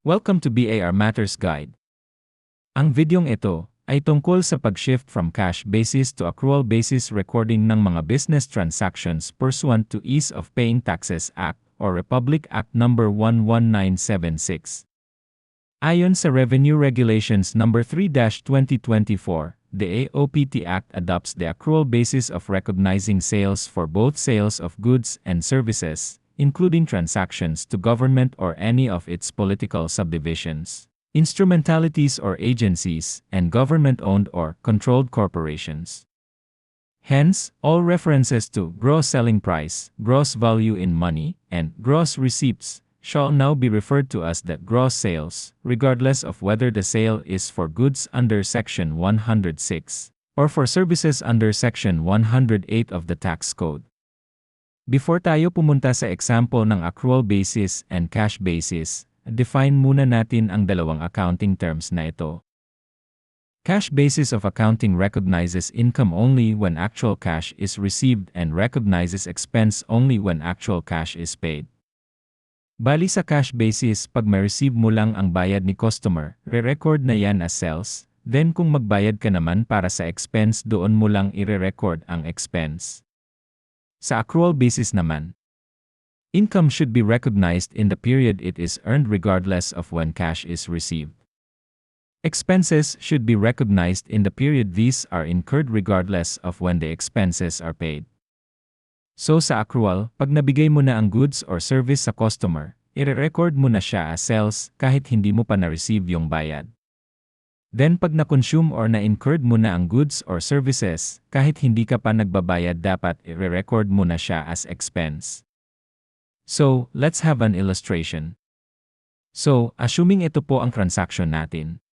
Welcome to BAR Matters Guide. Ang videong ito ay tungkol sa pag-shift from cash basis to accrual basis recording ng mga business transactions pursuant to Ease of Paying Taxes Act or Republic Act No. 11976. Ayon sa Revenue Regulations No. 3-2024, the AOPT Act adopts the accrual basis of recognizing sales for both sales of goods and services, including transactions to government or any of its political subdivisions, instrumentalities or agencies, and government-owned or controlled corporations. Hence, all references to gross selling price, gross value in money, and gross receipts shall now be referred to as the gross sales, regardless of whether the sale is for goods under Section 106 or for services under Section 108 of the Tax Code. Before tayo pumunta sa example ng accrual basis and cash basis, define muna natin ang dalawang accounting terms na ito. Cash basis of accounting recognizes income only when actual cash is received and recognizes expense only when actual cash is paid. Bali sa cash basis, pag ma-receive mo lang ang bayad ni customer, re-record na yan as sales, then kung magbayad ka naman para sa expense doon mo lang ire-record ang expense. Sa accrual basis naman, income should be recognized in the period it is earned regardless of when cash is received. Expenses should be recognized in the period these are incurred regardless of when the expenses are paid. So sa accrual, pag nabigay mo na ang goods or service sa customer, ire-record mo na siya as sales kahit hindi mo pa na-receive yung bayad. Then pag na-consume or na-incurred mo na ang goods or services, kahit hindi ka pa nagbabayad dapat ire-record mo na siya as expense. So, let's have an illustration. So, assuming ito po ang transaction natin.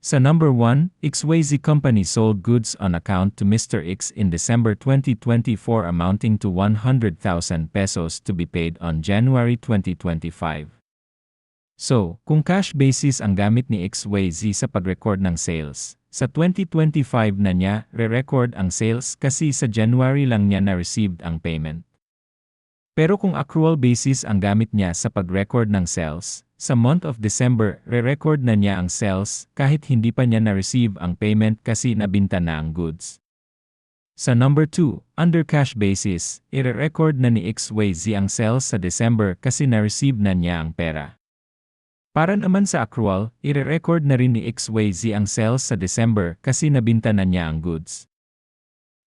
Sa number 1, XYZ Company sold goods on account to Mr. X in December 2024 amounting to 100,000 pesos to be paid on January 2025. So, kung cash basis ang gamit ni XYZ sa pag-record ng sales, sa 2025 na niya re-record ang sales kasi sa January lang niya na-received ang payment. Pero kung accrual basis ang gamit niya sa pag-record ng sales, sa month of December, re-record na niya ang sales kahit hindi pa niya na-receive ang payment kasi nabinta na ang goods. Sa number 2, under cash basis, ire-record na ni XYZ ang sales sa December kasi na-receive na niya ang pera. Para naman sa accrual, ire-record na rin ni XYZ ang sales sa December kasi nabinta na niya ang goods.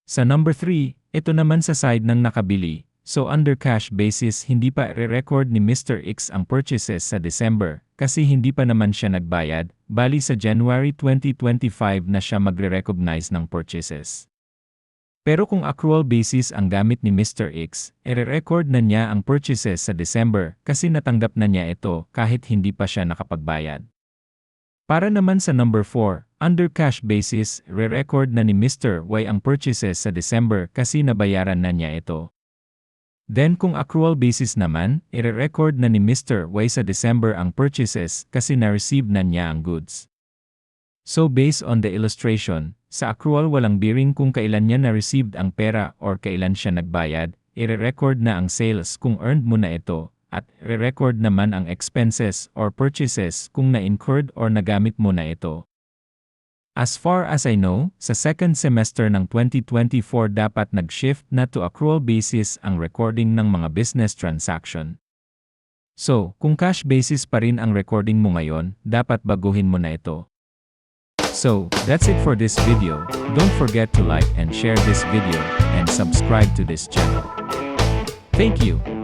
Sa number 3, ito naman sa side ng nakabili. So under cash basis hindi pa re-record ni Mr. X ang purchases sa December kasi hindi pa naman siya nagbayad, bali sa January 2025 na siya magre-recognize ng purchases. Pero kung accrual basis ang gamit ni Mr. X, re-record na niya ang purchases sa December kasi natanggap na niya ito kahit hindi pa siya nakapagbayad. Para naman sa number 4, under cash basis, re-record na ni Mr. Y ang purchases sa December kasi nabayaran na niya ito. Then kung accrual basis naman, ire-record na ni Mr. Y sa December ang purchases kasi na-receive na niya ang goods. So based on the illustration, sa accrual walang bearing kung kailan niya na-received ang pera or kailan siya nagbayad, ire-record na ang sales kung earned mo na ito, at re-record naman ang expenses or purchases kung na-incurred or nagamit mo na ito. As far as I know, sa second semester ng 2024 dapat nag-shift na to accrual basis ang recording ng mga business transaction. So, kung cash basis pa rin ang recording mo ngayon, dapat baguhin mo na ito. So, that's it for this video. Don't forget to like and share this video, and subscribe to this channel. Thank you!